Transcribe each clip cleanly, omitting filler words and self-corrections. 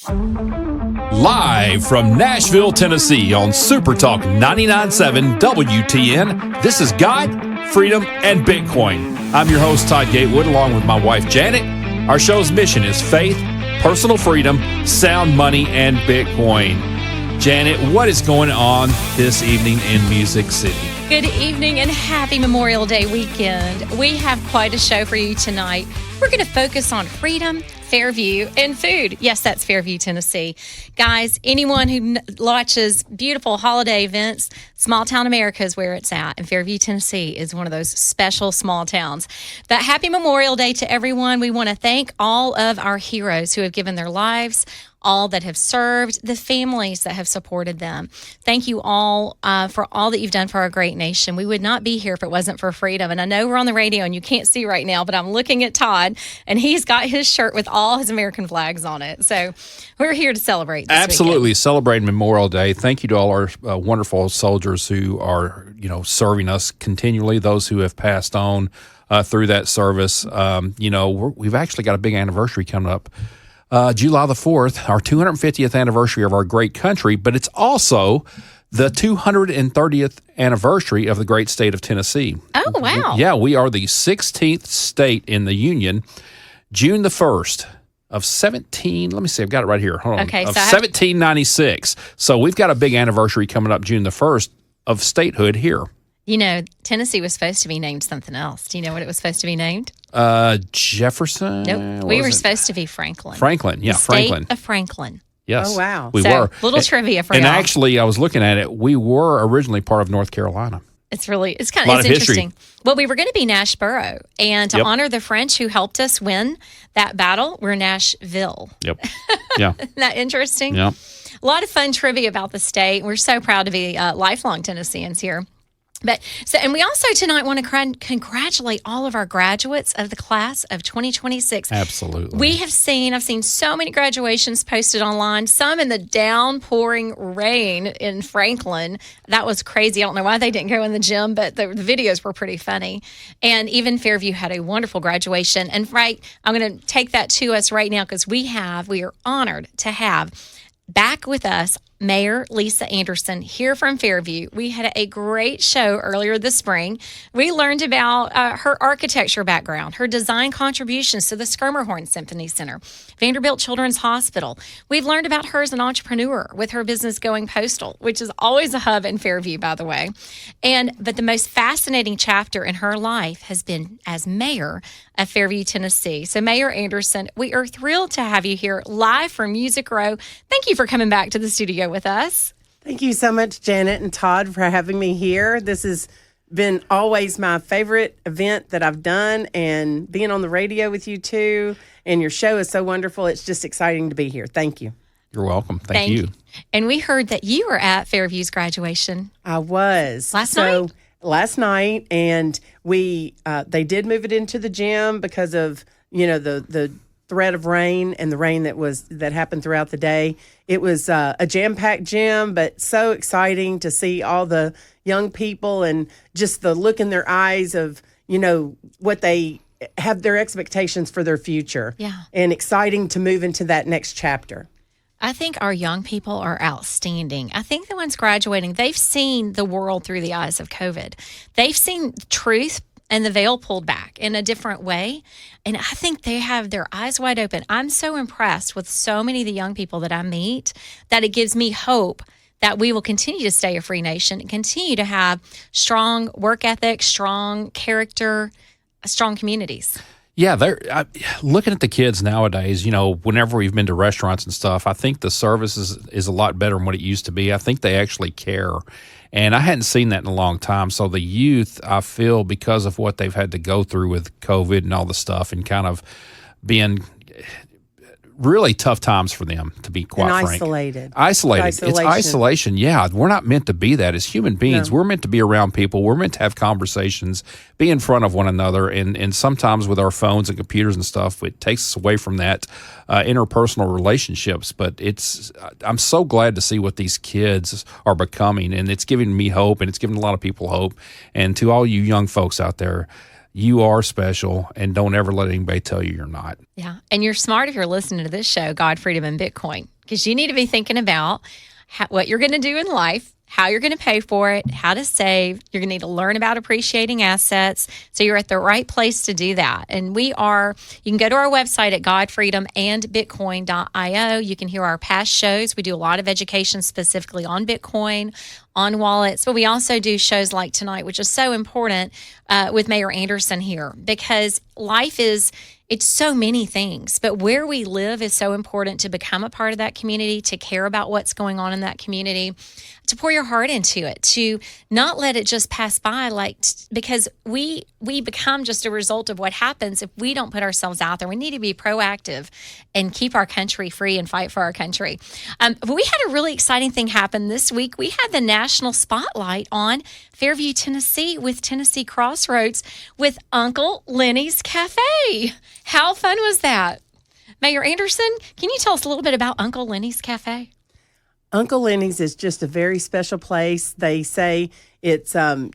Live from Nashville, Tennessee on Super Talk 99.7 WTN, this is God, Freedom, and Bitcoin. I'm your host, Todd Gatewood, along with my wife, Janet. Our show's mission is faith, personal freedom, sound money, and Bitcoin. Janet, what is going on this evening in Music City? Good evening and happy Memorial Day weekend. We have quite a show for you tonight. We're going to focus on freedom, Fairview, and food. Yes, that's Fairview, Tennessee. Guys, anyone who watches beautiful holiday events, Small Town America is where it's at. And Fairview, Tennessee is one of those special small towns. But happy Memorial Day to everyone. We want to thank all of our heroes who have given their lives, all that have served, the families that have supported them. Thank you all for all that you've done for our great nation. We would not be here if it wasn't for freedom. And I know we're on the radio and you can't see right now, but I'm looking at Todd and he's got his shirt with all his American flags on it. So we're here to celebrate this Absolutely. weekend. Celebrating Memorial Day. Thank you to all our wonderful soldiers who are, serving us continually, those who have passed on through that service. We've actually got a big anniversary coming up. July the 4th, our 250th anniversary of our great country, but it's also the 230th anniversary of the great state of Tennessee. Oh, wow. Yeah, we are the 16th state in the Union. June the 1st of 1796. So we've got a big anniversary coming up June the 1st of statehood here. Tennessee was supposed to be named something else. Do you know what it was supposed to be named? Jefferson? Nope. We were supposed to be Franklin. Franklin, yeah, Franklin. State of Franklin. Yes. Oh, wow. We were. Little trivia for and y'all. And actually, I was looking at it, we were originally part of North Carolina. It's interesting. Well, we were going to be Nashboro, and to honor the French who helped us win that battle, we're Nashville. Yep. Yeah. Isn't that interesting? Yep. A lot of fun trivia about the state. We're so proud to be lifelong Tennesseans here. And we also tonight want to congratulate all of our graduates of the class of 2026. Absolutely. I've seen so many graduations posted online, some in the downpouring rain in Franklin. That was crazy. I don't know why they didn't go in the gym, but the videos were pretty funny. And even Fairview had a wonderful graduation. And I'm going to take that to us right now because we are honored to have back with us Mayor Lisa Anderson here from Fairview. We had a great show earlier this spring. We learned about her architecture background, her design contributions to the Schermerhorn Symphony Center, Vanderbilt Children's Hospital. We've learned about her as an entrepreneur with her business Going Postal, which is always a hub in Fairview, by the way. But the most fascinating chapter in her life has been as mayor of Fairview, Tennessee. So Mayor Anderson, we are thrilled to have you here live from Music Row. Thank you for coming back to the studio with us. Thank you so much, Janet and Todd, for having me here. This has been always my favorite event that I've done, and being on the radio with you two, and your show is so wonderful. It's just exciting to be here. Thank you. You're welcome. Thank you. And we heard that you were at Fairview's graduation. I was. Last night, and they did move it into the gym because of, the threat of rain and the rain that happened throughout the day. It was a jam-packed gym, but so exciting to see all the young people and just the look in their eyes of, what they have, their expectations for their future. Yeah. And exciting to move into that next chapter. I think our young people are outstanding. I think the ones graduating, they've seen the world through the eyes of COVID. They've seen truth and the veil pulled back in a different way. And I think they have their eyes wide open. I'm so impressed with so many of the young people that I meet that it gives me hope that we will continue to stay a free nation and continue to have strong work ethic, strong character, strong communities. Yeah, looking at the kids nowadays, whenever we've been to restaurants and stuff, I think the service is a lot better than what it used to be. I think they actually care. And I hadn't seen that in a long time. So the youth, I feel, because of what they've had to go through with COVID and all the stuff and kind of being really tough times for them, to be quite frank. Isolated. It's isolation. Yeah, we're not meant to be that as human beings. No. We're meant to be around people. We're meant to have conversations, be in front of one another. And sometimes with our phones and computers and stuff, it takes us away from that interpersonal relationships. But I'm so glad to see what these kids are becoming. And it's giving me hope, and it's giving a lot of people hope. And to all you young folks out there, You are special, and don't ever let anybody tell you you're not. Yeah. And you're smart if you're listening to this show, God, Freedom, and Bitcoin, because you need to be thinking about what you're going to do in life, how you're going to pay for it, how to save. You're going to need to learn about appreciating assets. So you're at the right place to do that. And you can go to our website at godfreedomandbitcoin.io. You can hear our past shows. We do a lot of education specifically on Bitcoin, on wallets, but we also do shows like tonight, which is so important with Mayor Anderson here, because it's so many things, but where we live is so important to become a part of that community, to care about what's going on in that community, to pour your heart into it, to not let it just pass by, because we become just a result of what happens if we don't put ourselves out there. We need to be proactive and keep our country free and fight for our country. But we had a really exciting thing happen this week. We had the national spotlight on Fairview, Tennessee, with Tennessee Crossroads with Uncle Lenny's Cafe. How fun was that? Mayor Anderson, can you tell us a little bit about Uncle Lenny's Cafe? Uncle Lenny's is just a very special place. They say it's, a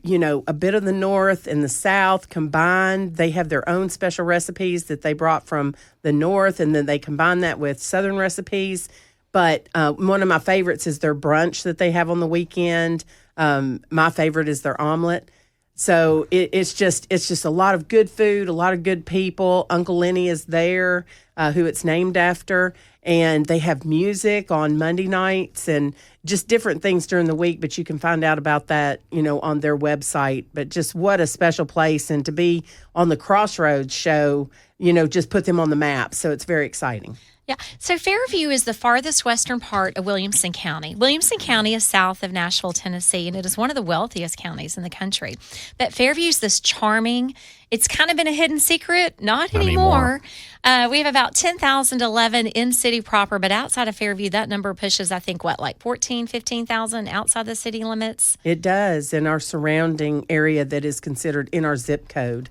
bit of the North and the South combined. They have their own special recipes that they brought from the North, and then they combine that with Southern recipes. But one of my favorites is their brunch that they have on the weekend. My favorite is their omelet. So it's just a lot of good food, a lot of good people. Uncle Lenny is there, who it's named after. And they have music on Monday nights and just different things during the week. But you can find out about that, on their website. But just what a special place. And to be on the Crossroads show, just put them on the map. So it's very exciting. Yeah. So Fairview is the farthest western part of Williamson County. Williamson County is south of Nashville, Tennessee, and it is one of the wealthiest counties in the country. But Fairview is this charming, it's kind of been a hidden secret, not anymore. We have about 10,011 in city proper, but outside of Fairview, that number pushes, I think, 15,000 outside the city limits? It does, in our surrounding area that is considered in our zip code.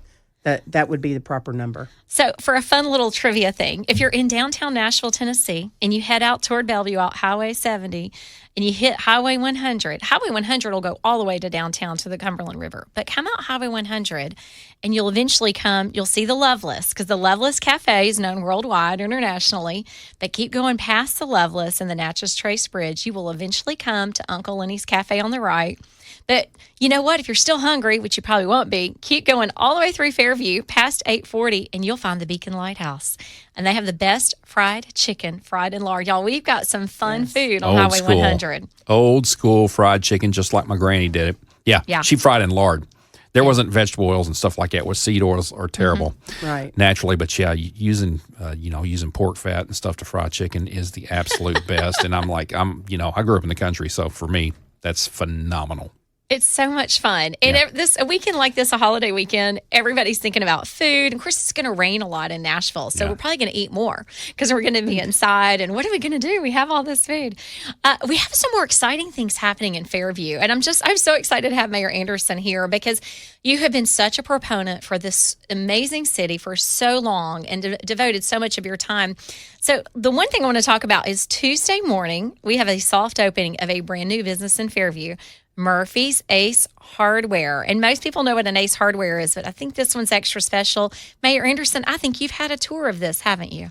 That would be the proper number. So for a fun little trivia thing, if you're in downtown Nashville, Tennessee, and you head out toward Bellevue out Highway 70, and you hit Highway 100, Highway 100 will go all the way to downtown to the Cumberland River. But come out Highway 100, and you'll see the Loveless, because the Loveless Cafe is known worldwide, internationally. But keep going past the Loveless and the Natchez Trace Bridge, you will eventually come to Uncle Lenny's Cafe on the right. But you know what? If you're still hungry, which you probably won't be, keep going all the way through Fairview past 840, and you'll find the Beacon Lighthouse. And they have the best fried chicken, fried in lard. Y'all, we've got some fun food on Highway 100. Old school fried chicken, just like my granny did it. Yeah. She fried in lard. There wasn't vegetable oils and stuff like that. With seed oils are terrible, right? Naturally, but using pork fat and stuff to fry chicken is the absolute best. And I grew up in the country, so for me, that's phenomenal. It's so much fun. And a weekend like this, a holiday weekend, everybody's thinking about food. And of course, it's going to rain a lot in Nashville. So we're probably going to eat more because we're going to be inside. And what are we going to do? We have all this food. We have some more exciting things happening in Fairview. And I'm so excited to have Mayor Anderson here because you have been such a proponent for this amazing city for so long and devoted so much of your time. So the one thing I want to talk about is Tuesday morning, we have a soft opening of a brand new business in Fairview, Murphy's Ace Hardware. And most people know what an Ace Hardware is, but I think this one's extra special. Mayor Anderson, I think you've had a tour of this, haven't you?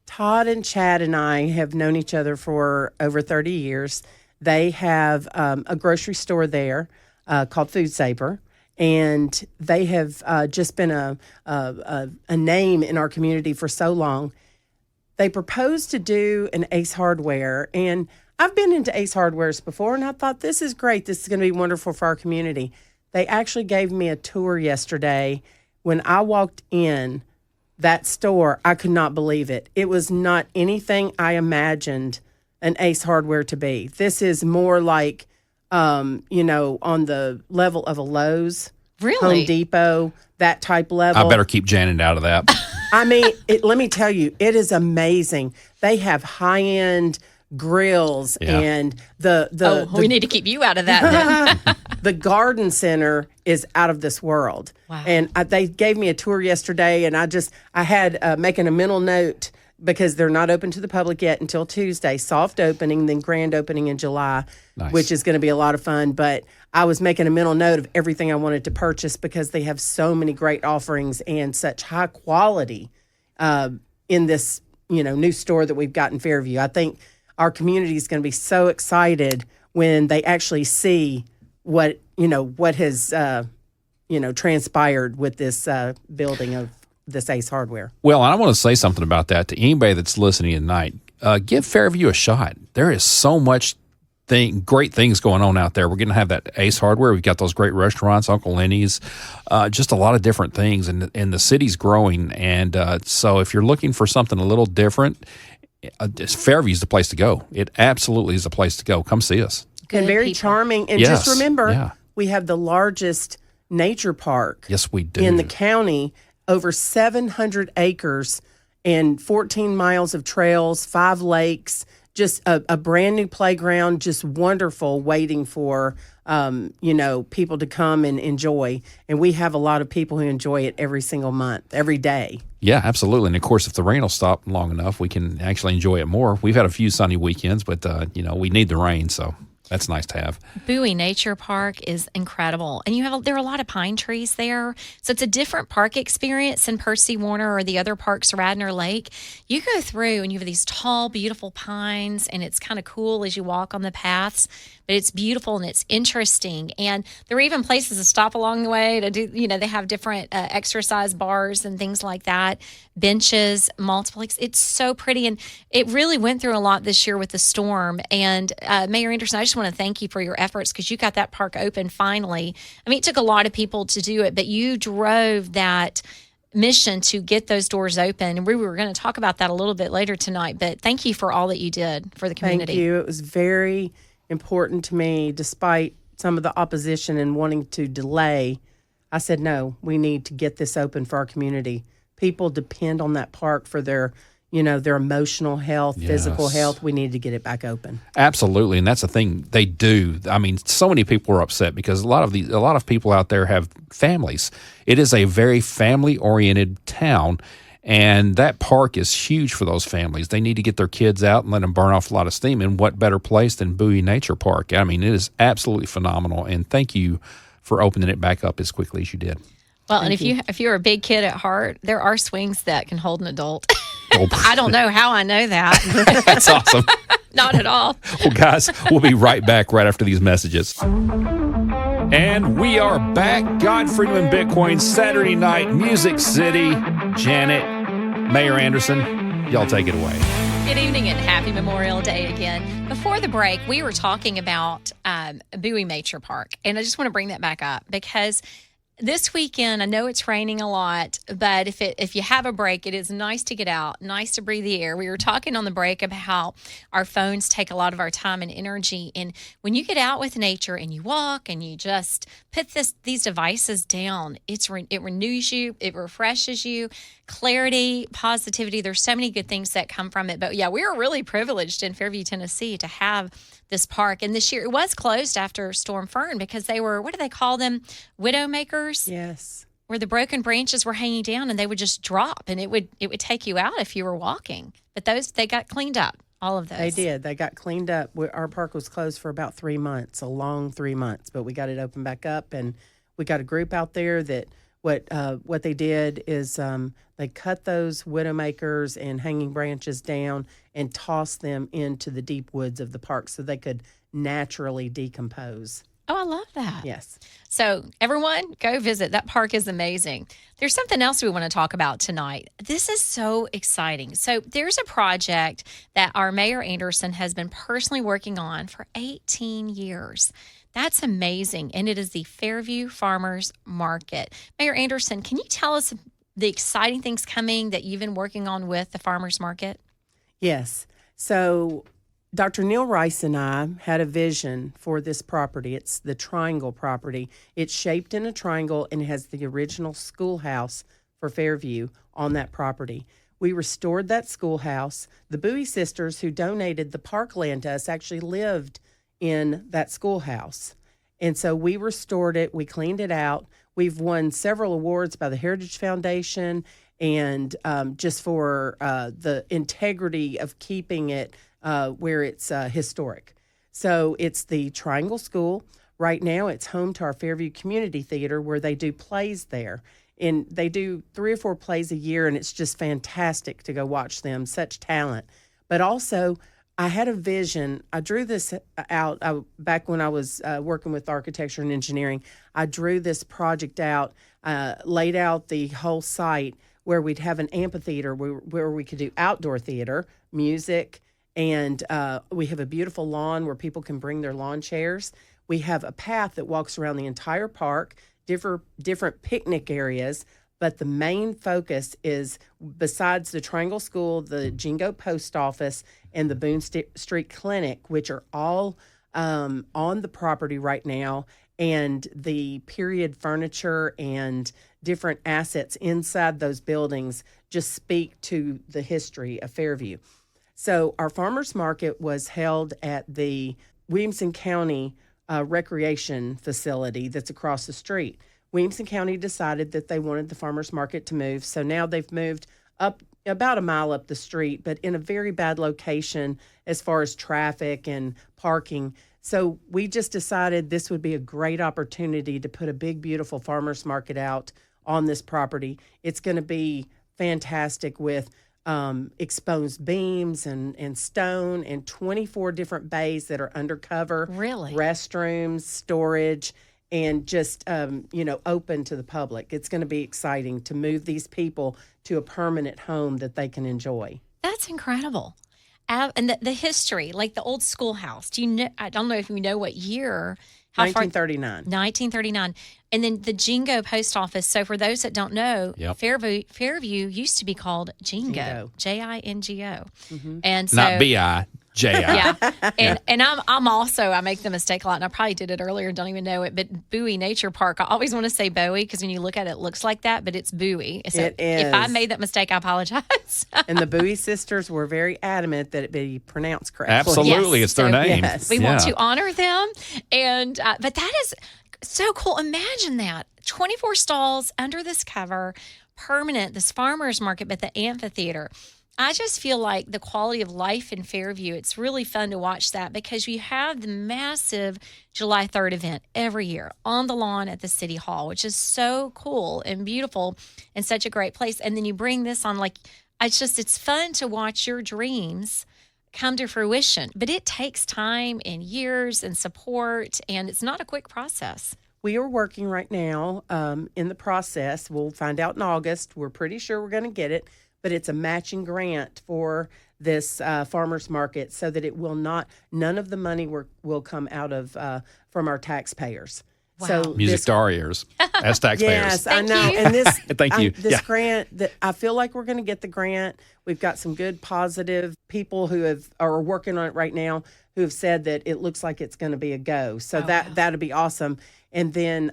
Todd and Chad and I have known each other for over 30 years. They have a grocery store there called Food Saver, and they have just been a name in our community for so long. They proposed to do an Ace Hardware, and I've been into Ace Hardwares before, and I thought, this is great. This is going to be wonderful for our community. They actually gave me a tour yesterday. When I walked in that store, I could not believe it. It was not anything I imagined an Ace Hardware to be. This is more like, on the level of a Lowe's, really? Home Depot, that type level. I better keep Janet out of that. I mean, let me tell you, it is amazing. They have high-end grills and we need to keep you out of that then. The garden center is out of this world. Wow. And they gave me a tour yesterday, and I had making a mental note because they're not open to the public yet until Tuesday. Soft opening, then grand opening in July, Nice. which is going to be a lot of fun. But I was making a mental note of everything I wanted to purchase because they have so many great offerings and such high quality in this new store that we've got in Fairview. I think our community is going to be so excited when they actually see what has transpired with this building of this Ace Hardware. Well, I want to say something about that to anybody that's listening tonight. Give Fairview a shot. There is so much great things going on out there. We're going to have that Ace Hardware. We've got those great restaurants, Uncle Lenny's, just a lot of different things. And the city's growing. And so if you're looking for something a little different, Fairview's the place to go. It absolutely is the place to go. Come see us. Good and very people. charming. And Yes. just remember, Yeah. we have the largest nature park Yes, we do. in the county, over 700 acres and 14 miles of trails, 5 lakes, just a brand new playground, just wonderful, waiting for people to come and enjoy. And we have a lot of people who enjoy it every single month, every day. Yeah, absolutely. And of course, if the rain will stop long enough, we can actually enjoy it more. We've had a few sunny weekends, but we need the rain, so that's nice to have. Bowie Nature Park is incredible, and there are a lot of pine trees there, so it's a different park experience than Percy Warner or the other parks at Radnor Lake. You go through and you have these tall, beautiful pines, and it's kind of cool as you walk on the paths. But it's beautiful and it's interesting, and there are even places to stop along the way to do. They have different exercise bars and things like that, benches, multiple. It's so pretty, and it really went through a lot this year with the storm. And Mayor Anderson, I just want to thank you for your efforts because you got that park open finally. I mean, it took a lot of people to do it, but you drove that mission to get those doors open. And we were going to talk about that a little bit later tonight, but thank you for all that you did for the community. Thank you. It was very important to me, despite some of the opposition and wanting to delay. I said, no, we need to get this open for our community. People depend on that park for their emotional health, physical Yes. health. We need to get it back open. Absolutely, and that's the thing they do. I mean, so many people are upset because a lot of people out there have families. It is a very family-oriented town, and that park is huge for those families. They need to get their kids out and let them burn off a lot of steam. And what better place than Bowie Nature Park? I mean, it is absolutely phenomenal, and thank you for opening it back up as quickly as you did. Well, and if you're a big kid at heart, there are swings that can hold an adult. I don't know how I know that. That's awesome. Not at all. Well, guys, we'll be right back right after these messages. And we are back. God, Freedom, and Bitcoin, Saturday night, Music City. Janet, Mayor Anderson, y'all take it away. Good evening and happy Memorial Day again. Before the break, we were talking about Bowie Nature Park, and I just want to bring that back up because this weekend, I know it's raining a lot, but if you have a break, it is nice to get out, nice to breathe the air. We were talking on the break about how our phones take a lot of our time and energy, and when you get out with nature and you walk and you just put these devices down, it renews you, it refreshes you, clarity, positivity. There's so many good things that come from it. But yeah, we were really privileged in Fairview, Tennessee, to have this park. And this year it was closed after Storm Fern because they were, what do they call them? Widow makers? Yes. Where the broken branches were hanging down and they would just drop and it would take you out if you were walking. But they got cleaned up, all of those. They did. They got cleaned up. Our park was closed for about 3 months, a long 3 months, but we got it open back up, and we got a group out there that what they did is they cut those widowmakers and hanging branches down and tossed them into the deep woods of the park so they could naturally decompose. Oh, I love that. Yes. So everyone, go visit. That park is amazing. There's something else we want to talk about tonight. This is so exciting. So there's a project that our Mayor Anderson has been personally working on for 18 years. That's amazing. And it is the Fairview Farmers Market. Mayor Anderson, can you tell us the exciting things coming that you've been working on with the Farmers Market? Yes. So Dr. Neil Rice and I had a vision for this property. It's the triangle property. It's shaped in a triangle and it has the original schoolhouse for Fairview on that property. We restored that schoolhouse. The Bowie sisters who donated the parkland to us actually lived in that schoolhouse. And so we restored it. We cleaned it out. We've won several awards by the Heritage Foundation and just for the integrity of keeping it where it's historic. So it's the Triangle School. Right now, it's home to our Fairview Community Theater, where they do plays there. And they do 3 or 4 plays a year, and it's just fantastic to go watch them. Such talent. But also, I had a vision. I drew this out back when I was working with architecture and engineering. I drew this project out, laid out the whole site where we'd have an amphitheater where we could do outdoor theater, music, and we have a beautiful lawn where people can bring their lawn chairs. We have a path that walks around the entire park, different picnic areas, but the main focus is, besides the Triangle School, the Jingo Post Office, and the Boone Street Clinic, which are all on the property right now, and the period furniture and different assets inside those buildings just speak to the history of Fairview. So our farmers market was held at the Williamson County recreation facility that's across the street. Williamson County decided that they wanted the farmers market to move, so now they've moved up about a mile up the street, but in a very bad location as far as traffic and parking. So we just decided this would be a great opportunity to put a big, beautiful farmers market out on this property. It's going to be fantastic with exposed beams and stone and 24 different bays that are undercover. Really? Restrooms, storage, and just, open to the public. It's going to be exciting to move these people to a permanent home that they can enjoy. That's incredible. And the history, like the old schoolhouse. Do you know? I don't know if you know what year. 1939. 1939. And then the Jingo Post Office. So for those that don't know, Yep. Fairview used to be called Jingo. Jingo. And so, Not B-I, J-I. Yeah. And I make the mistake a lot, and I probably did it earlier and don't even know it, but Bowie Nature Park, I always want to say Bowie because when you look at it, it looks like that, but it's Bowie. So It is. if I made that mistake, I apologize. And the Bowie sisters were very adamant that it be pronounced correctly. Absolutely. Yes. It's their So, name. yes. We want to honor them. And but that is so cool. Imagine that. 24 stalls under this cover, permanent, this farmer's market, but the amphitheater. I just feel like the quality of life in Fairview, it's really fun to watch that because you have the massive July 3rd event every year on the lawn at the City Hall, which is so cool and beautiful and such a great place. And then you bring this on, like, it's fun to watch your dreams come to fruition, but it takes time and years and support, and it's not a quick process. We are working right now in the process. We'll find out in August. We're pretty sure we're going to get it, but it's a matching grant for this farmers market so that it will not, none of the money will come out of from our taxpayers. Wow. So Music to our ears as taxpayers. Yes, I Thank know. you. And this, Thank you. This Yeah. grant, that I feel like we're going to get the grant. We've got some good, positive people who are working on it right now who have said that it looks like it's going to be a go. So that'd be awesome. And then,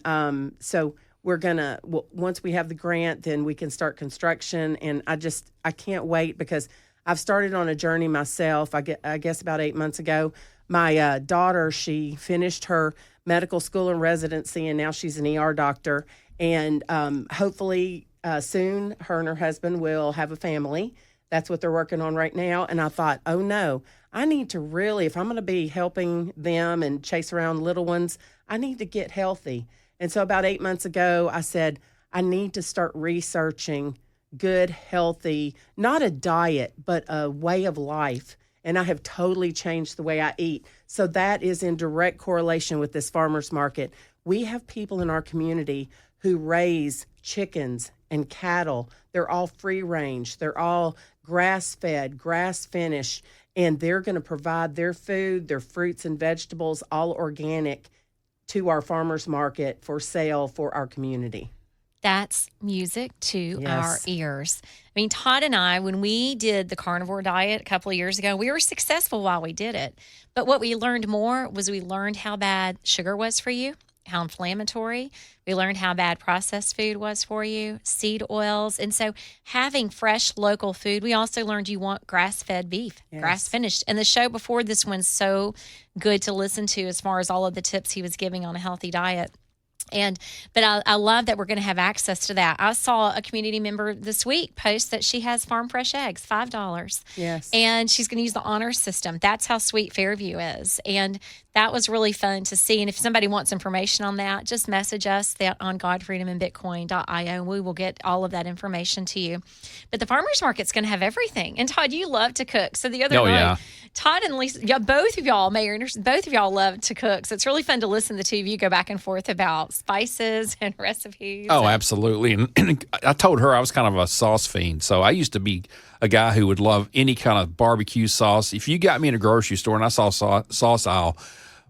so we're gonna once we have the grant, then we can start construction. And I can't wait because I've started on a journey myself. I guess about 8 months ago. My daughter, she finished her medical school and residency, and now she's an ER doctor. And hopefully soon, her and her husband will have a family. That's what they're working on right now. And I thought, oh no, I need to really, if I'm going to be helping them and chase around little ones, I need to get healthy. And so about 8 months ago, I said, I need to start researching good, healthy, not a diet, but a way of life. And I have totally changed the way I eat. So that is in direct correlation with this farmer's market. We have people in our community who raise chickens and cattle. They're all free range. They're all grass fed, grass finished, and they're going to provide their food, their fruits and vegetables, all organic, to our farmers market for sale for our community. That's music to Yes. our ears. I mean, Todd and I, when we did the carnivore diet a couple of years ago, we were successful while we did it. But what we learned more was we learned how bad sugar was for you, how inflammatory. We learned how bad processed food was for you, seed oils. And so having fresh local food, we also learned you want grass-fed beef, Yes. grass-finished. And the show before this one's so good to listen to as far as all of the tips he was giving on a healthy diet. But I love that we're going to have access to that. I saw a community member this week post that she has farm fresh eggs, $5. Yes. And she's going to use the honor system. That's how sweet Fairview is. And that was really fun to see. And if somebody wants information on that, just message us on godfreedomandbitcoin.io. We will get all of that information to you. But the farmers market's going to have everything. And Todd, you love to cook. So the other night, Todd and Lisa, both of y'all, both of y'all love to cook. So it's really fun to listen to the two of you go back and forth about spices and recipes. Oh, absolutely. And I told her I was kind of a sauce fiend. So I used to be a guy who would love any kind of barbecue sauce. If you got me in a grocery store and I saw sauce aisle,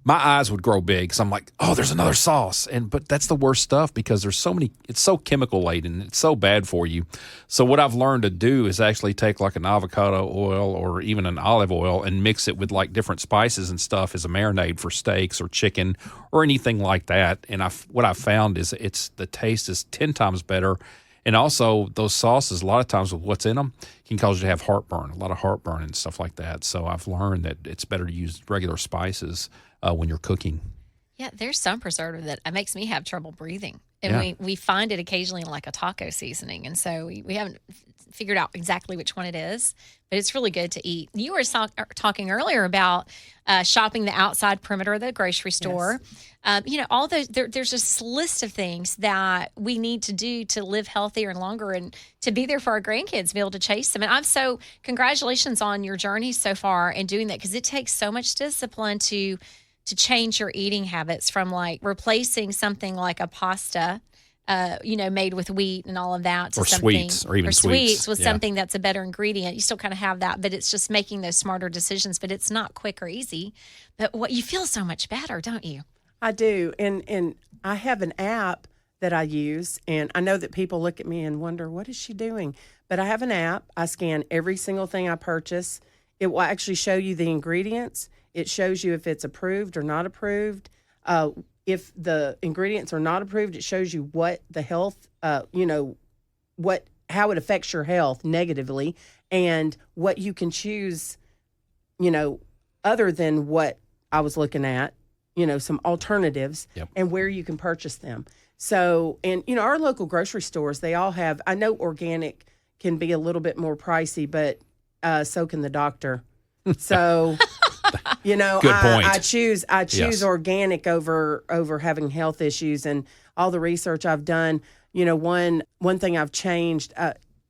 my eyes would grow big because I'm like, oh, there's another sauce. But that's the worst stuff because there's so many, it's so chemical laden. It's so bad for you. So what I've learned to do is actually take like an avocado oil or even an olive oil and mix it with like different spices and stuff as a marinade for steaks or chicken or anything like that. And what I've found is the taste is 10 times better. And also those sauces, a lot of times with what's in them, can cause you to have heartburn, a lot of heartburn and stuff like that. So I've learned that it's better to use regular spices when you're cooking. Yeah, there's some preservative that makes me have trouble breathing. And we find it occasionally in like a taco seasoning. And so we haven't figured out exactly which one it is, but it's really good to eat. You were talking earlier about shopping the outside perimeter of the grocery store. Yes. All those, there's this list of things that we need to do to live healthier and longer and to be there for our grandkids, be able to chase them. And congratulations on your journey so far and doing that, because it takes so much discipline to change your eating habits from like replacing something like a pasta, made with wheat and all of that, to or something sweets or even sweets with something that's a better ingredient. You still kind of have that, but it's just making those smarter decisions. But it's not quick or easy. But what you feel so much better, don't you? I do, and I have an app that I use, and I know that people look at me and wonder, what is she doing? But I have an app. I scan every single thing I purchase. It will actually show you the ingredients. It shows you if it's approved or not approved. If the ingredients are not approved, it shows you what the health, how it affects your health negatively, and what you can choose, other than what I was looking at, some alternatives, and where you can purchase them. So, and, our local grocery stores, they all have, I know organic can be a little bit more pricey, but so can the doctor. So... Good point. I choose organic over having health issues, and all the research I've done. One thing I've changed.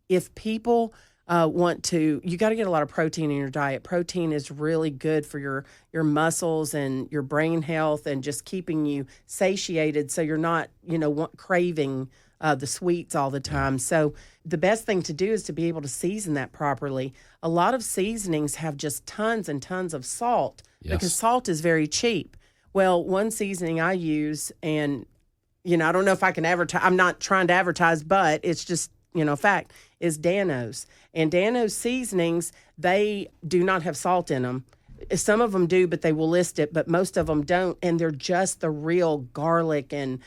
If people want to, you got to get a lot of protein in your diet. Protein is really good for your muscles and your brain health, and just keeping you satiated, so you're not craving the sweets all the time. So the best thing to do is to be able to season that properly. A lot of seasonings have just tons and tons of salt, because salt is very cheap. Well, one seasoning I use, and, I don't know if I can advertise, I'm not trying to advertise, but it's just, a fact, is Dano's. And Dano's seasonings, they do not have salt in them. Some of them do, but they will list it, but most of them don't. And they're just the real garlic and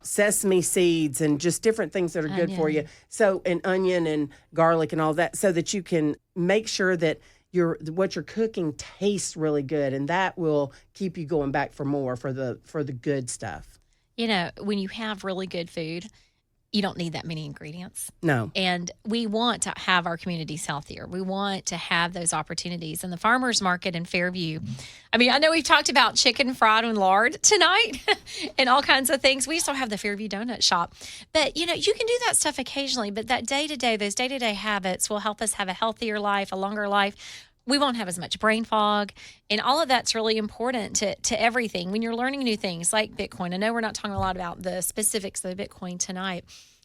sesame seeds and just different things that are good for you. So, and onion and garlic and all that, so that you can make sure that what you're cooking tastes really good, and that will keep you going back for more, for the good stuff. When you have really good food, you don't need that many ingredients. No. And we want to have our communities healthier. We want to have those opportunities. And the farmers market in Fairview, I know we've talked about chicken fried with lard tonight and all kinds of things. We also have the Fairview Donut Shop. But, you can do that stuff occasionally. But those day-to-day habits will help us have a healthier life, a longer life. We won't have as much brain fog, and all of that's really important to everything. When you're learning new things like Bitcoin, I know we're not talking a lot about the specifics of the Bitcoin tonight,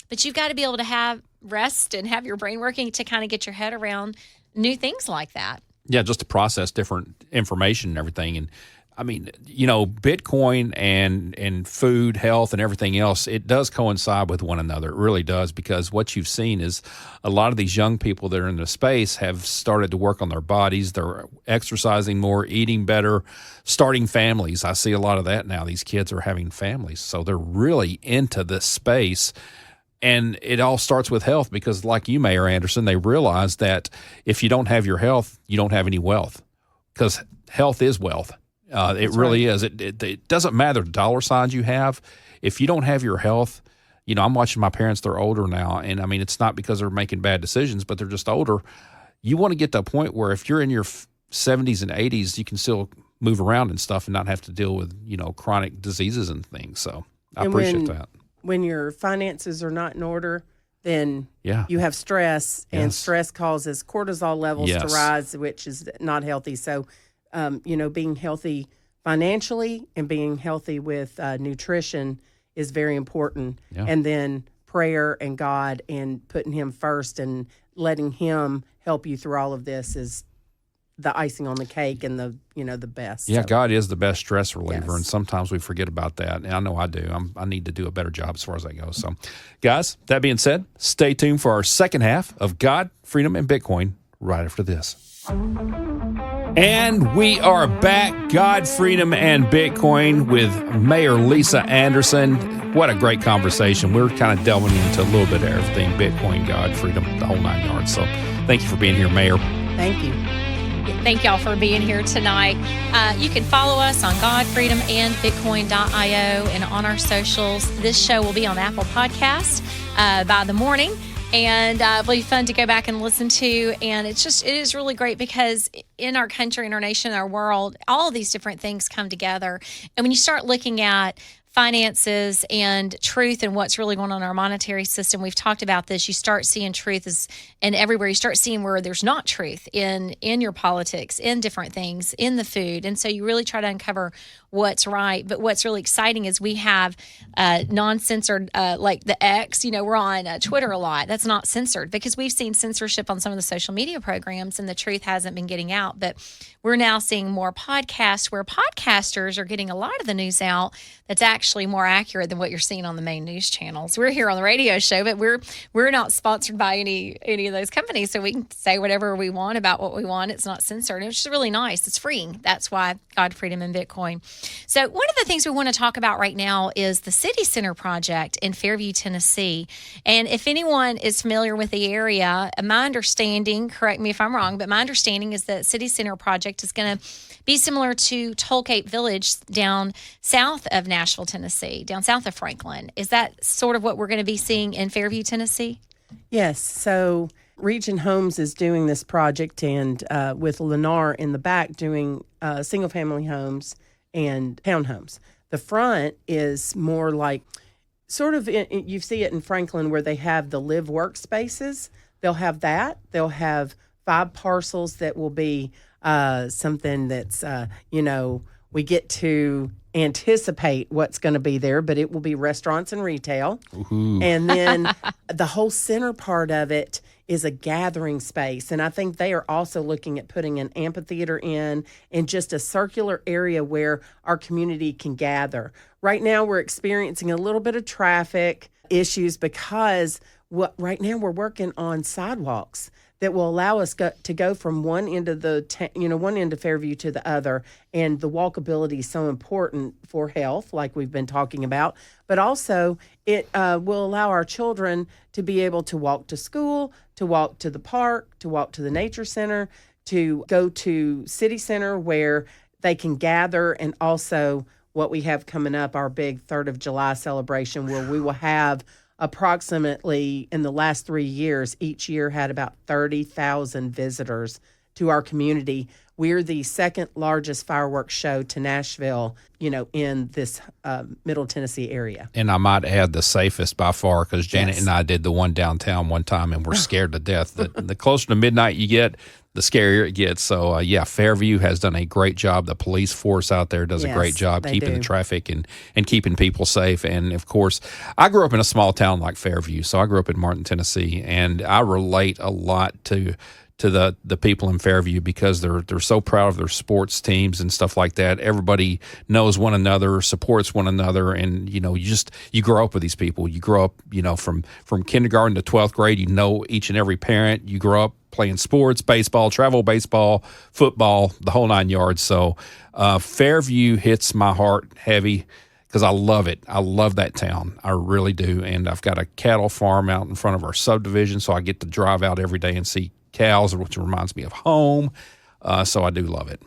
but you've got to be able to have rest and have your brain working to kind of get your head around new things like that. Yeah, just to process different information and everything. And Bitcoin and food, health, and everything else, it does coincide with one another. It really does, because what you've seen is a lot of these young people that are in the space have started to work on their bodies. They're exercising more, eating better, starting families. I see a lot of that now. These kids are having families, so they're really into this space. And it all starts with health, because like you, Mayor Anderson, they realize that if you don't have your health, you don't have any wealth, because health is wealth. It really is. It doesn't matter the dollar signs you have. if you don't have your health, I'm watching my parents, they're older now. And I mean, it's not because they're making bad decisions, but they're just older. You want to get to a point where if you're in your 70s and 80s, you can still move around and stuff and not have to deal with, chronic diseases and things. So I appreciate that. When your finances are not in order, then you have stress, and stress causes cortisol levels to rise, which is not healthy. So, being healthy financially and being healthy with nutrition is very important. Yeah. And then prayer and God and putting Him first and letting Him help you through all of this is the icing on the cake and the best. Yeah, so. God is the best stress reliever, and sometimes we forget about that. And I know I do. I need to do a better job as far as that goes. So, guys, that being said, stay tuned for our second half of God, Freedom, and Bitcoin right after this. And we are back, God, Freedom, and Bitcoin with Mayor Lisa Anderson. What a great conversation. We're kind of delving into a little bit of everything, Bitcoin, God, Freedom, the whole nine yards. So thank you for being here, Mayor. Thank you. Thank y'all for being here tonight. You can follow us on God, Freedom, and Bitcoin.io and on our socials. This show will be on Apple Podcasts by the morning. And it'll be fun to go back and listen to. And it is really great because in our country, in our nation, our world, all of these different things come together. And when you start looking at finances and truth and what's really going on in our monetary system, we've talked about this. You start seeing truth and everywhere. You start seeing where there's not truth in your politics, in different things, in the food. And so you really try to uncover what's right. But what's really exciting is we have non-censored, like the X, we're on Twitter a lot. That's not censored because we've seen censorship on some of the social media programs and the truth hasn't been getting out. But we're now seeing more podcasts where podcasters are getting a lot of the news out that's actually more accurate than what you're seeing on the main news channels. We're here on the radio show, but we're not sponsored by any of those companies, so we can say whatever we want about what we want. It's not censored. It's just really nice. It's freeing. That's why God, Freedom, and Bitcoin. So one of the things we want to talk about right now is the City Center project in Fairview, Tennessee. And if anyone is familiar with the area, my understanding, correct me if I'm wrong, but my understanding is that City Center project is going to be similar to Tollgate Village down south of Nashville, Tennessee, down south of Franklin. Is that sort of what we're going to be seeing in Fairview, Tennessee? Yes. So Region Homes is doing this project, and with Lennar in the back doing single-family homes and townhomes. The front is more like sort of, you see it in Franklin where they have the live workspaces. They'll have that. They'll have 5 parcels that will be something that's, we get to anticipate what's going to be there, but it will be restaurants and retail. Ooh. And then the whole center part of it is a gathering space. And I think they are also looking at putting an amphitheater in and just a circular area where our community can gather. Right now, we're experiencing a little bit of traffic issues because right now we're working on sidewalks that will allow us to go from one end of one end of Fairview to the other. And the walkability is so important for health, like we've been talking about. But also, it will allow our children to be able to walk to school, to walk to the park, to walk to the nature center, to go to City Center where they can gather, and also what we have coming up, our big 3rd of July celebration, where we will have approximately, in the last 3 years, each year had about 30,000 visitors to our community. We're the second largest fireworks show to Nashville, in this Middle Tennessee area. And I might add the safest by far, because Janet and I did the one downtown one time and we're scared to death. The closer to midnight you get, the scarier it gets. So, Fairview has done a great job. The police force out there does a great job keeping the traffic and keeping people safe. And, of course, I grew up in a small town like Fairview. So I grew up in Martin, Tennessee, and I relate a lot to the people in Fairview because they're so proud of their sports teams and stuff like that. Everybody knows one another, supports one another, and you grow up with these people. You grow up, from kindergarten to 12th grade, each and every parent. You grow up playing sports, baseball, travel baseball, football, the whole 9 yards. So Fairview hits my heart heavy because I love it. I love that town. I really do. And I've got a cattle farm out in front of our subdivision, so I get to drive out every day and see cows, which reminds me of home. So I do love it.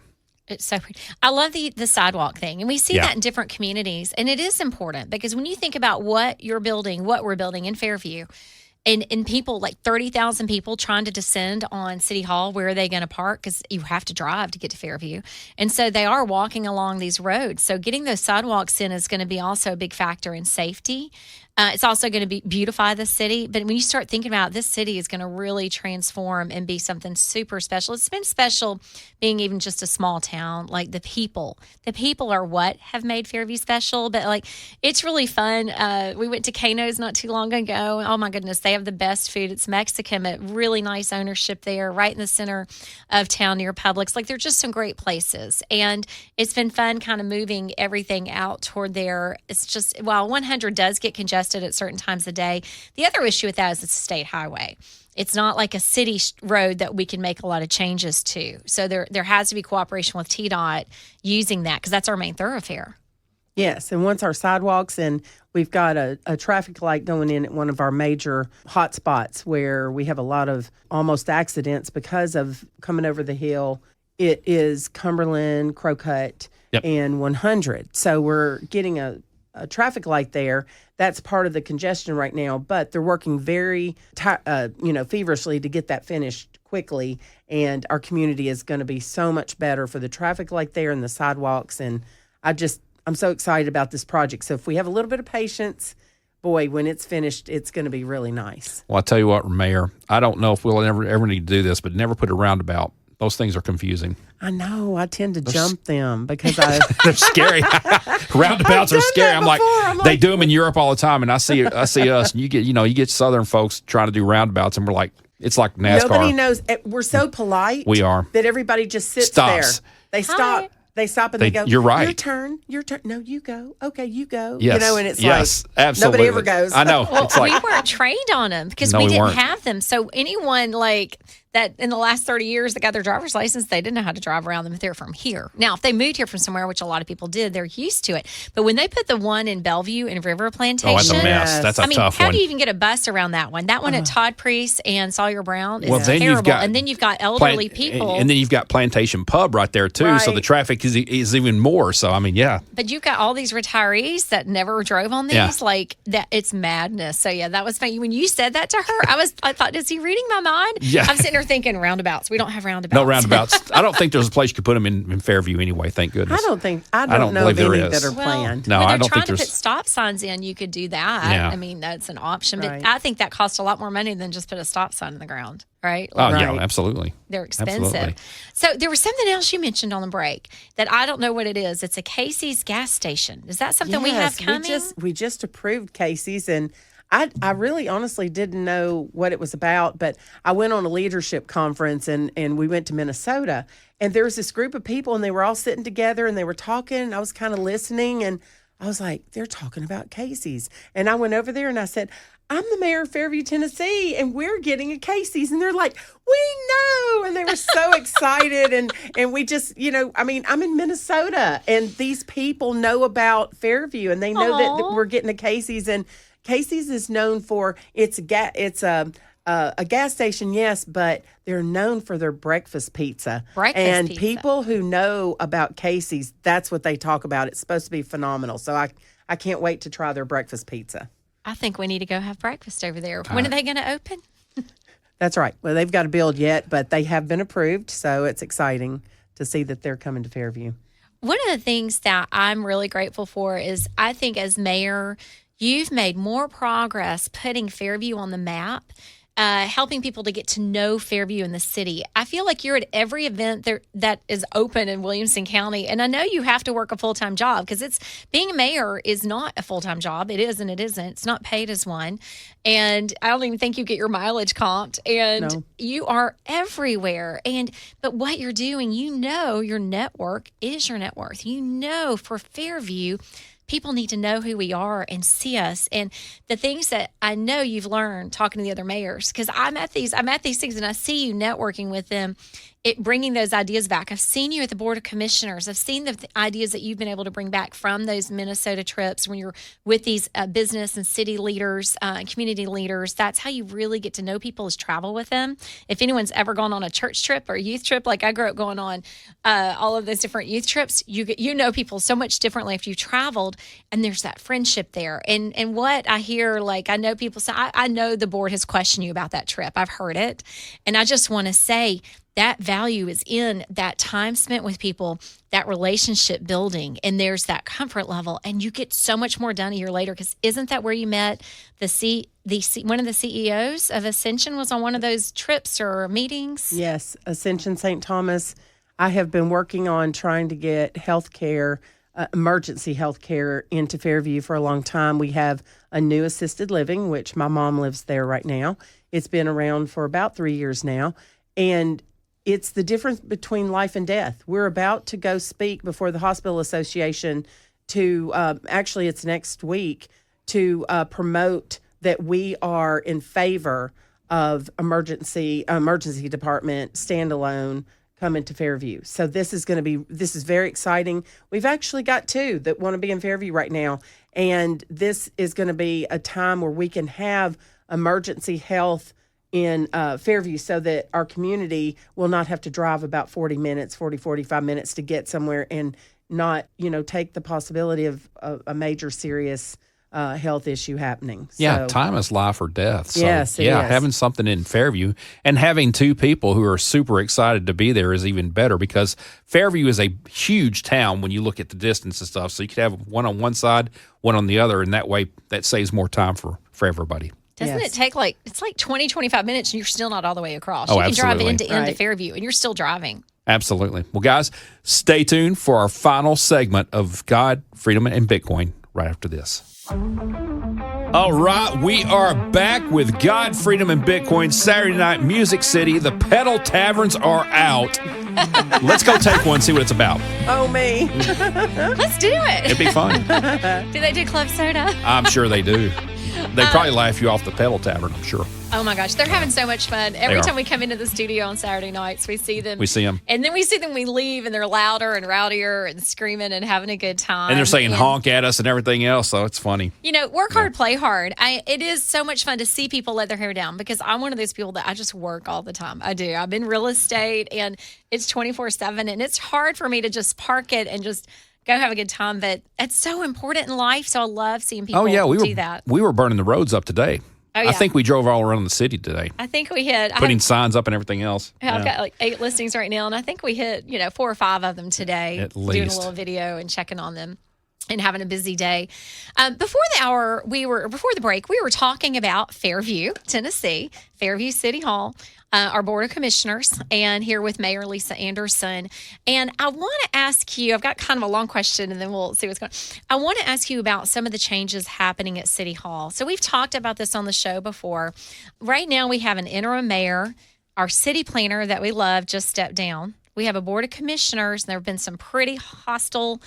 It's so pretty. I love the sidewalk thing. And we see Yeah. that in different communities. And it is important because when you think about what you're building, what we're building in Fairview, and people, like 30,000 people trying to descend on City Hall, where are they going to park? Because you have to drive to get to Fairview. And so they are walking along these roads. So getting those sidewalks in is going to be also a big factor in safety. It's also going to beautify the city. But when you start thinking about it, this city is going to really transform and be something super special. It's been special being even just a small town. Like the people are what have made Fairview special. But like, it's really fun. We went to Kano's not too long ago. Oh my goodness, they have the best food. It's Mexican, but really nice ownership there, right in the center of town near Publix. Like, they're just some great places. And it's been fun kind of moving everything out toward there. It's just, while 100 does get congested at certain times of day, the other issue with that is it's a state highway. It's not like a city road that we can make a lot of changes to. So there has to be cooperation with TDOT using that, because that's our main thoroughfare. Yes, and once our sidewalks, and we've got a traffic light going in at one of our major hot spots where we have a lot of almost accidents because of coming over the hill. It is Cumberland, Crowcut, Yep. and 100. So we're getting a traffic light there. That's part of the congestion right now, but they're working very, feverishly to get that finished quickly. And our community is going to be so much better for the traffic light there and the sidewalks. And I'm so excited about this project. So if we have a little bit of patience, boy, when it's finished, it's going to be really nice. Well, I tell you what, Mayor, I don't know if we'll ever need to do this, but never put a roundabout. Those things are confusing. I know. I tend to jump them because They're scary. Roundabouts are scary. I'm like, they do them in Europe all the time, and I see us, and you get Southern folks trying to do roundabouts, and we're like, it's like NASCAR. Nobody knows. We're so polite. We are. That everybody just sits Stops. there. They stop. Hi. They stop and they go, You're right. Your turn. No, you go. Okay, you go. Yes. And it's yes, like, absolutely. nobody ever goes. I know. Well, It's like, we weren't trained on them because No, we we didn't weren't. have them. So anyone like that in the last 30 years that got their driver's license, they didn't know how to drive around them if they're from here. Now, if they moved here from somewhere, which a lot of people did, they're used to it. But when they put the one in Bellevue and River Plantation, that's a mess. Yes. That's a tough how one. do you even get a bus around that one? That one at Todd Priest and Sawyer Brown is Well, then terrible. you've got and then you've got elderly people. and then you've got Plantation Pub right there too. So Right. the traffic is even more. So I mean, yeah. But you've got all these retirees that never drove on these, Yeah. like that. It's madness. So yeah, that was funny. When you said that to her, I thought, is he reading my mind? Yeah. I'm sitting there thinking roundabouts. We don't have roundabouts. No roundabouts. I don't think there's a place you could put them in Fairview anyway. Thank goodness. I don't know believe of there any is. that are planned. No, when I they're don't trying think to there's- put stop signs in, you could do that. Yeah. I mean, that's an option. Right. But I think that costs a lot more money than just put a stop sign in the ground, right? Oh Like, yeah, Right. absolutely. they're expensive. Absolutely. So there was something else you mentioned on the break that I don't know what it is. It's a Casey's gas station. Is that something we have Yes, coming? We just approved Casey's, and I really honestly didn't know what it was about, but I went on a leadership conference and we went to Minnesota, and there was this group of people, and they were all sitting together and they were talking, and I was kind of listening, and I was like, they're talking about Casey's. And I went over there and I said, I'm the mayor of Fairview, Tennessee, and we're getting a Casey's. And they're like, we know. And they were so excited. And we just, I'm in Minnesota, and these people know about Fairview, and they know that Aw. we're getting a Casey's. And Casey's is known for it's a gas station, yes, but they're known for their breakfast pizza. Breakfast pizza. People who know about Casey's, that's what they talk about. It's supposed to be phenomenal. So I can't wait to try their breakfast pizza. I think we need to go have breakfast over there. When are they going to open? That's right. Well, they've got to build yet, but they have been approved, so it's exciting to see that they're coming to Fairview. One of the things that I'm really grateful for is I think as mayor, you've made more progress putting Fairview on the map, helping people to get to know Fairview in the city. I feel like you're at every event there that is open in Williamson County. And I know you have to work a full-time job because being a mayor is not a full-time job. It is and it isn't. It's not paid as one. And I don't even think you get your mileage comped. And No. you are everywhere. But what you're doing, your network is your net worth. For Fairview, people need to know who we are and see us. And the things that I know you've learned talking to the other mayors, because I'm at these things and I see you networking with them, bringing those ideas back. I've seen you at the Board of Commissioners. I've seen the ideas that you've been able to bring back from those Minnesota trips when you're with these business and city leaders, community leaders. That's how you really get to know people, is travel with them. If anyone's ever gone on a church trip or youth trip, like I grew up going on all of those different youth trips, you know people so much differently if you traveled, and there's that friendship there. And what I hear, like I know people say, I know the board has questioned you about that trip. I've heard it. And I just want to say, that value is in that time spent with people, that relationship building, and there's that comfort level, and you get so much more done a year later. Because isn't that where you met one of the CEOs of Ascension was on one of those trips or meetings? Yes, Ascension St. Thomas. I have been working on trying to get healthcare, emergency healthcare into Fairview for a long time. We have a new assisted living, which my mom lives there right now. It's been around for about 3 years now, and it's the difference between life and death. We're about to go speak before the Hospital Association to, actually it's next week, to promote that we are in favor of emergency department standalone coming to Fairview. So this is very exciting. We've actually got 2 that want to be in Fairview right now. And this is going to be a time where we can have emergency health in Fairview, so that our community will not have to drive about 45 minutes to get somewhere, and not, take the possibility of a major serious health issue happening. Yeah, So, time is life or death. So, Yes, it yeah, is. having something in Fairview and having 2 people who are super excited to be there is even better, because Fairview is a huge town when you look at the distance and stuff. So you could have one on one side, one on the other, and that way that saves more time for everybody. Doesn't Yes. it take it's like 20, 25 minutes and you're still not all the way across? Oh, you can drive absolutely. end to end to Right. Fairview and you're still driving. Absolutely. Well, guys, stay tuned for our final segment of God, Freedom, and Bitcoin right after this. All right, we are back with God, Freedom, and Bitcoin, Saturday Night Music City. The pedal taverns are out. Let's go take one, see what it's about. Oh, me. Let's do it. It'd be fun. Do they do club soda? I'm sure they do. They probably laugh you off the pedal tavern, I'm sure. Oh my gosh, they're having so much fun. Every are. time we come into the studio on Saturday nights, we see them. We see them. And then we see them, we leave, and they're louder and rowdier and screaming and having a good time. And they're saying honk at us and everything else, so it's funny. Work hard, play hard. It is so much fun to see people let their hair down, because I'm one of those people that I just work all the time. I do. I'm in real estate, and it's 24/7, and it's hard for me to just park it and just go have a good time. But it's so important in life, so I love seeing people do that. We were burning the roads up today. Oh, yeah. I think we drove all around the city today, I think we hit. putting signs up and everything else. I've got like 8 listings right now, and I think we hit 4 or 5 of them today. At doing least. a little video and checking on them, and having a busy day. Before the break, we were talking about Fairview, Tennessee, Fairview City Hall, our Board of Commissioners, and here with Mayor Lisa Anderson. And I want to ask you, I've got kind of a long question, and then we'll see what's going on. I want to ask you about some of the changes happening at City Hall. So we've talked about this on the show before. Right now, we have an interim mayor. Our city planner that we love just stepped down. We have a Board of Commissioners, and there have been some pretty hostile,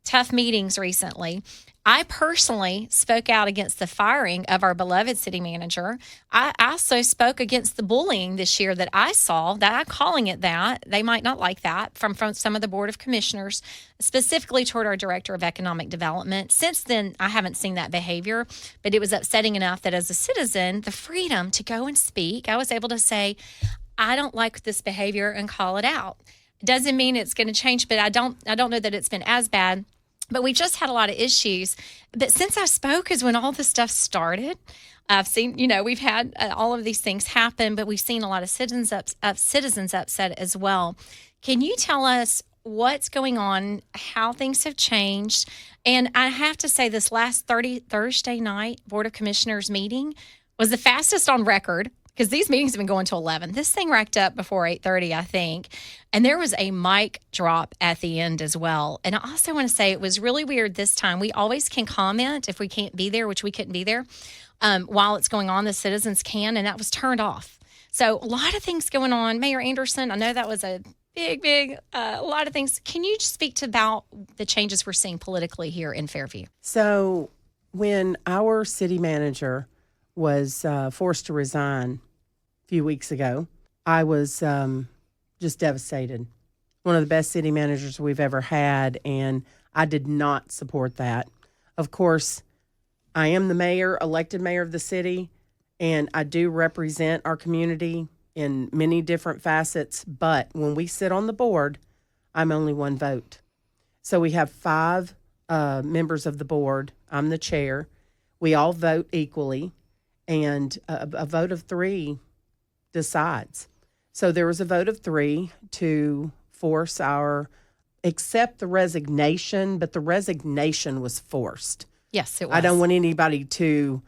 tough meetings recently. I personally spoke out against the firing of our beloved city manager. I also spoke against the bullying this year that I saw, that I'm calling it that. They might not like that from some of the Board of Commissioners, specifically toward our Director of Economic Development. Since then, I haven't seen that behavior, but it was upsetting enough that as a citizen, the freedom to go and speak, I was able to say, I don't like this behavior and call it out. Doesn't mean it's going to change, but I don't know that it's been as bad. But we just had a lot of issues. But since I spoke is when all this stuff started. I've seen, we've had all of these things happen, but we've seen a lot of citizens upset as well. Can you tell us what's going on, how things have changed? And I have to say, this last Thursday night Board of Commissioners meeting was the fastest on record, because these meetings have been going till 11. This thing racked up before 8:30, I think. And there was a mic drop at the end as well. And I also want to say it was really weird this time. We always can comment if we can't be there, which we couldn't be there. While it's going on, the citizens can, and that was turned off. So a lot of things going on. Mayor Anderson, I know that was a big, a lot of things. Can you just speak to about the changes we're seeing politically here in Fairview? So when our city manager was forced to resign a few weeks ago, I was just devastated. One of the best city managers we've ever had, and I did not support that. Of course, I am the mayor, elected mayor of the city, and I do represent our community in many different facets, but when we sit on the board, I'm only one vote. So we have 5 members of the board. I'm the chair. We all vote equally, and a vote of 3 decides. So there was a vote of 3 to force accept the resignation, but the resignation was forced. Yes, it was. I don't want anybody to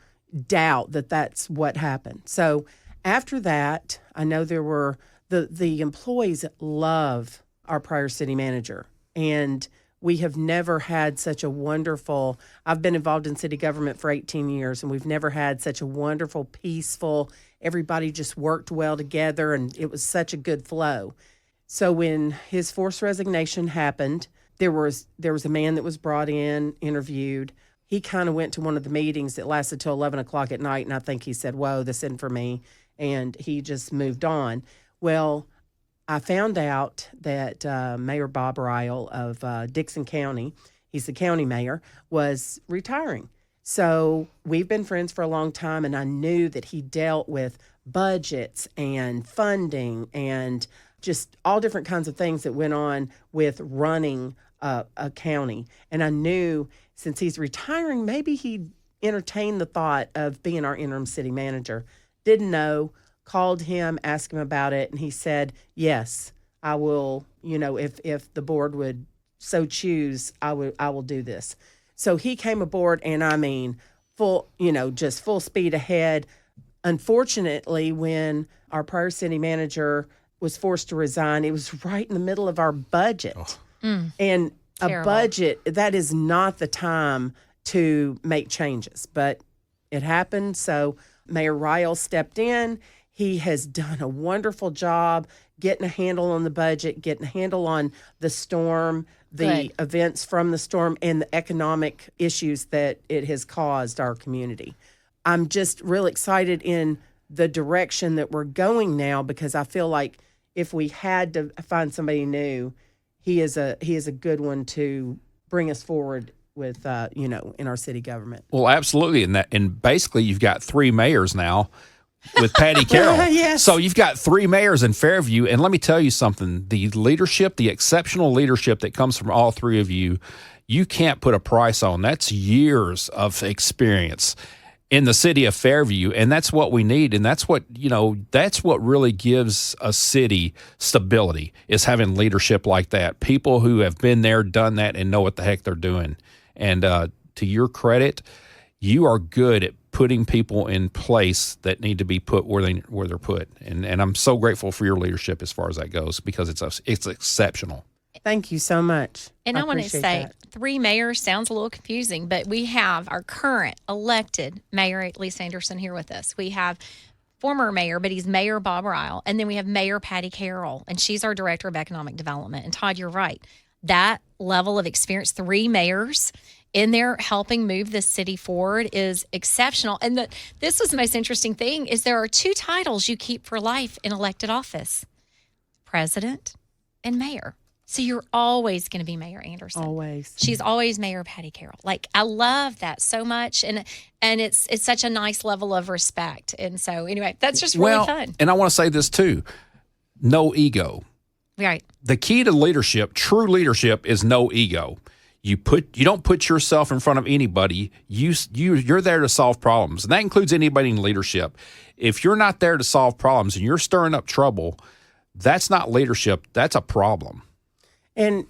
doubt that that's what happened. So after that, I know there were the employees love our prior city manager, and we have never had such a wonderful, I've been involved in city government for 18 years, and we've never had such a wonderful, peaceful, everybody just worked well together, and it was such a good flow. So when his forced resignation happened, there was a man that was brought in, interviewed. He kind of went to one of the meetings that lasted till 11 o'clock at night, and I think he said, whoa, this isn't for me, and he just moved on. Well, I found out that Mayor Bob Ryle of Dixon County, he's the county mayor, was retiring. So we've been friends for a long time, and I knew that he dealt with budgets and funding and just all different kinds of things that went on with running a county. And I knew since he's retiring, maybe he'd entertain the thought of being our interim city manager. Didn't know, called him, asked him about it, and he said, yes, I will, if the board would so choose, I will do this. So he came aboard, and I mean, just full speed ahead. Unfortunately, when our prior city manager was forced to resign, it was right in the middle of our budget. And Terrible. A budget, that is not the time to make changes, but it happened. So Mayor Ryle stepped in. He has done a wonderful job getting a handle on the budget, getting a handle on the storm, the events from the storm, and the economic issues that it has caused our community. I'm just real excited in the direction that we're going now, because I feel like if we had to find somebody new, he is a good one to bring us forward with in our city government. Well, absolutely, and basically you've got 3 mayors now with Patty Carroll. Yes. So you've got 3 mayors in Fairview, and let me tell you something: the leadership, the exceptional leadership that comes from all 3 of you, you can't put a price on. That's years of experience in the city of Fairview, and that's what we need, and that's what really gives a city stability, is having leadership like that, people who have been there, done that, and know what the heck they're doing. And to your credit, you are good at putting people in place that need to be put where they're put, and I'm so grateful for your leadership as far as that goes, because it's exceptional. Thank you so much. And I want to appreciate say, that. 3 mayors sounds a little confusing, but we have our current elected mayor, Lee Sanderson, here with us. We have former mayor, but he's Mayor Bob Ryle. And then we have Mayor Patty Carroll, and she's our Director of Economic Development. And Todd, you're right. That level of experience, 3 mayors in there helping move this city forward, is exceptional. And this was the most interesting thing, is there are 2 titles you keep for life in elected office: president and mayor. So you're always going to be Mayor Anderson. Always. She's always Mayor Patty Carroll. Like, I love that so much, and it's such a nice level of respect. And so anyway, that's just really fun. And I want to say this too: no ego. Right. The key to leadership, true leadership, is no ego. You don't put yourself in front of anybody. You're there to solve problems, and that includes anybody in leadership. If you're not there to solve problems and you're stirring up trouble, that's not leadership. That's a problem. And,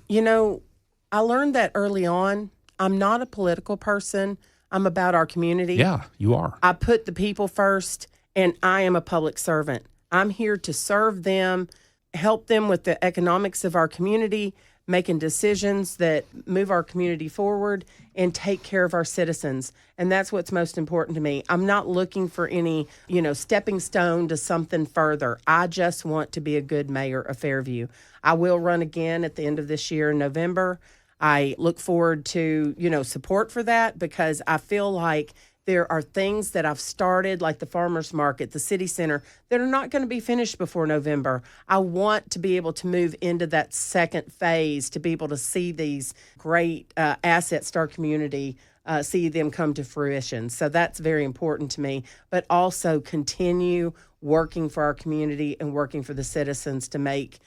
I learned that early on. I'm not a political person. I'm about our community. Yeah, you are. I put the people first, and I am a public servant. I'm here to serve them, help them with the economics of our community, making decisions that move our community forward, and take care of our citizens. And that's what's most important to me. I'm not looking for any, stepping stone to something further. I just want to be a good mayor of Fairview. I will run again at the end of this year in November. I look forward to, support for that, because I feel like There are things that I've started, like the farmers market, the city center, that are not going to be finished before November. I want to be able to move into that second phase, to be able to see these great assets to our community, see them come to fruition. So that's very important to me, but also continue working for our community and working for the citizens to make,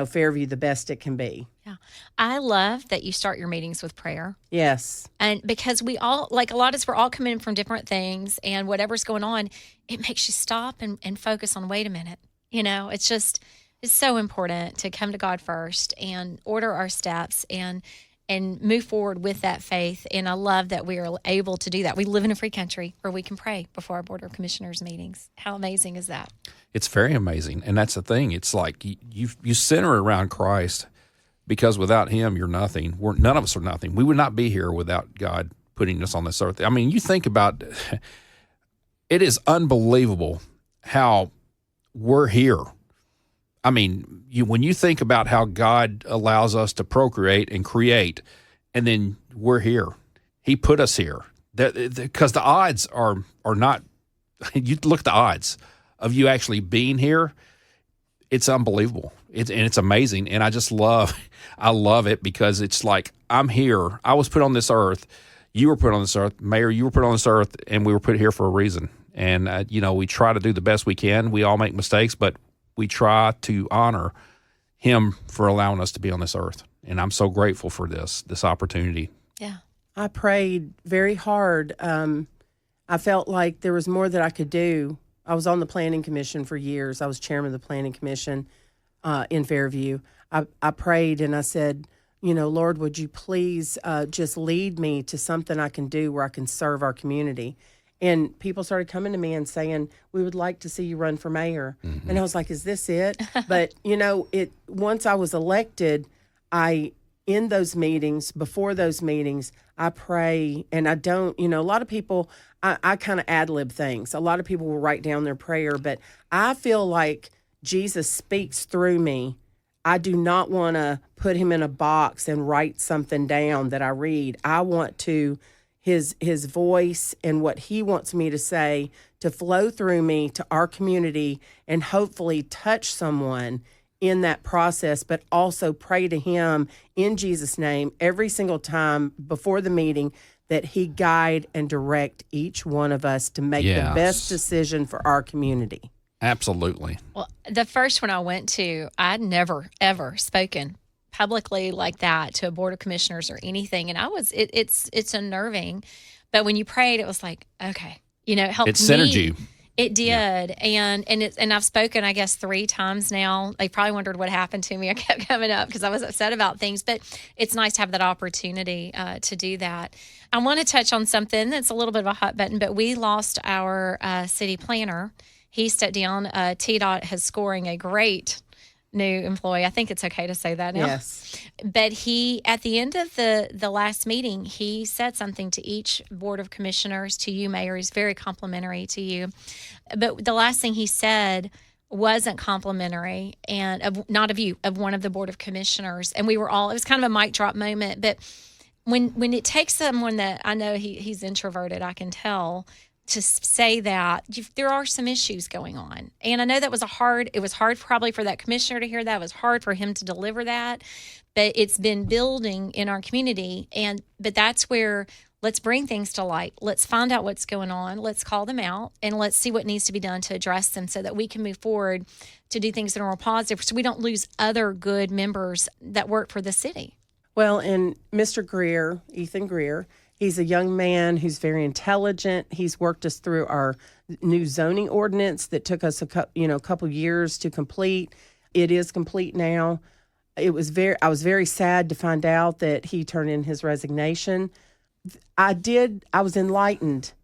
Fairview the best it can be. Yeah. I love that you start your meetings with prayer. Yes. And because we all, like a lot of us, we're all coming in from different things, and whatever's going on, it makes you stop and focus on, wait a minute. It's so important to come to God first and order our steps and move forward with that faith. And I love that we are able to do that. We live in a free country where we can pray before our Board of Commissioners meetings. How amazing is that? It's very amazing. And that's the thing. It's like you center around Christ, because without him, you're nothing. None of us are nothing. We would not be here without God putting us on this earth. I mean, you think about it is unbelievable how we're here. I mean, when you think about how God allows us to procreate and create, and then we're here. He put us here. Because the odds are not, you look at the odds of you actually being here, it's unbelievable. It's amazing. And I love it, because it's like, I'm here. I was put on this earth. You were put on this earth. Mayor, you were put on this earth, and we were put here for a reason. And, we try to do the best we can. We all make mistakes, but we try to honor him for allowing us to be on this earth. And I'm so grateful for this opportunity. Yeah. I prayed very hard. I felt like there was more that I could do. I was on the planning commission for years. I was chairman of the planning commission in Fairview. I prayed and I said, Lord, would you please just lead me to something I can do where I can serve our community? And people started coming to me and saying, we would like to see you run for mayor. Mm-hmm. And I was like, is this it? But, once I was elected, in those meetings, before those meetings, I pray, and I don't, a lot of people, I kind of ad-lib things. A lot of people will write down their prayer, but I feel like Jesus speaks through me. I do not want to put him in a box and write something down that I read. I want to his voice and what he wants me to say to flow through me to our community and hopefully touch someone in that process, but also pray to him in Jesus' name every single time before the meeting that he guide and direct each one of us to make the best decision for our community. Absolutely. Well, the first one I went to, I'd never, ever spoken publicly like that to a Board of Commissioners or anything. And it's unnerving. But when you prayed, it was like, okay, it helped me. It centered you. It did. Yeah. And I've spoken, I guess, 3 times now. They probably wondered what happened to me. I kept coming up because I was upset about things. But it's nice to have that opportunity to do that. I want to touch on something that's a little bit of a hot button, but we lost our city planner. He stepped down. TDOT is scoring a great new employee. I think it's okay to say that now. Yes. But he, at the end of the last meeting, he said something to each Board of Commissioners, to you, Mayor. He's very complimentary to you. But the last thing he said wasn't complimentary, and not of you, of one of the Board of Commissioners. And we were all, it was kind of a mic drop moment. But when it takes someone that, I know he's introverted, I can tell, to say that there are some issues going on. And I know that was it was hard probably for that commissioner to hear that. It was hard for him to deliver that, but it's been building in our community. But that's where, let's bring things to light. Let's find out what's going on. Let's call them out, and let's see what needs to be done to address them so that we can move forward to do things that are more positive, so we don't lose other good members that work for the city. Well, and Mr. Greer, Ethan Greer, he's a young man who's very intelligent. He's worked us through our new zoning ordinance that took us a couple years to complete. It is complete now. I was very sad to find out that he turned in his resignation. I was enlightened,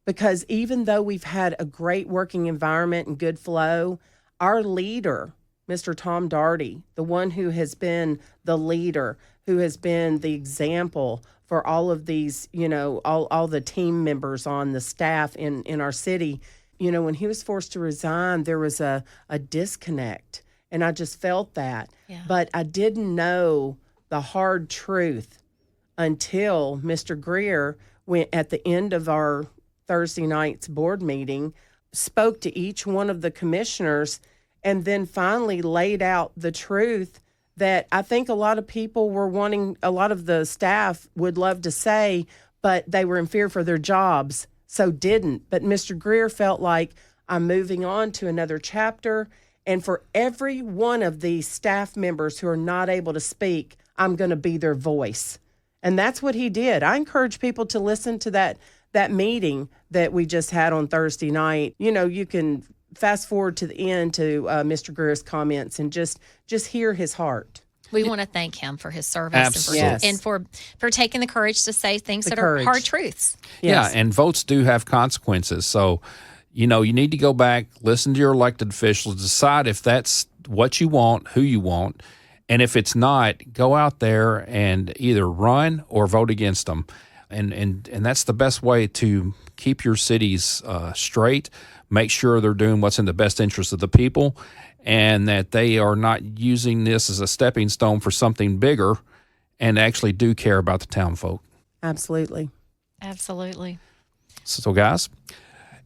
because even though we've had a great working environment and good flow, our leader, Mr. Tom Daugherty, the one who has been the leader, who has been the example for all of these, all the team members on the staff in our city, when he was forced to resign, there was a disconnect. And I just felt that. Yeah. But I didn't know the hard truth until Mr. Greer went at the end of our Thursday night's board meeting, spoke to each one of the commissioners, and then finally laid out the truth that I think a lot of people were wanting, a lot of the staff would love to say, but they were in fear for their jobs, so didn't. But Mr. Greer felt like, I'm moving on to another chapter, and for every one of these staff members who are not able to speak, I'm going to be their voice. And that's what he did. I encourage people to listen to that meeting that we just had on Thursday night. You know, you can fast forward to the end to Mr. Greer's comments and just hear his heart. We want to thank him for his service Absolutely. and for taking the courage to say things that are hard truths. Yeah, and votes do have consequences. So, you know, you need to go back, listen to your elected officials, decide if that's what you want, who you want. And if it's not, go out there and either run or vote against them. And that's the best way to keep your cities straight, make sure they're doing what's in the best interest of the people, and that they are not using this as a stepping stone for something bigger and actually do care about the town folk. Absolutely. Absolutely. So guys,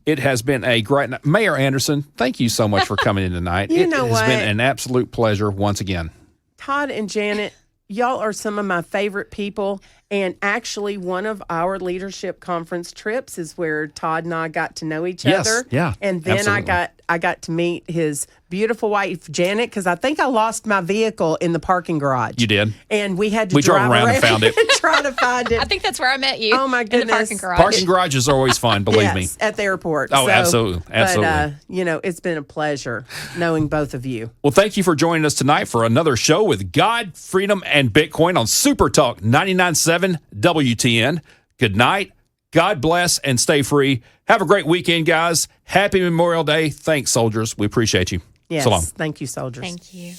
it has been a great night. Mayor Anderson, thank you so much for coming in tonight. It has been an absolute pleasure once again. Todd and Janet, y'all are some of my favorite people. And actually, one of our leadership conference trips is where Todd and I got to know each other. Yeah, and then absolutely. I got to meet his beautiful wife, Janet, because I think I lost my vehicle in the parking garage. You did. And we had to We drove drive around and found it. try to find it. I think that's where I met you. Oh, my In the goodness. parking garage. Parking garages are always fun, believe me. Yes, at the airport. Oh, absolutely. But, you know, it's been a pleasure knowing both of you. Well, thank you for joining us tonight for another show with God, Freedom, and Bitcoin on Super Talk 99.7 WTN. Good night. God bless and stay free. Have a great weekend, guys. Happy Memorial Day. Thanks, soldiers. We appreciate you. Yes. So long. Thank you, soldiers. Thank you.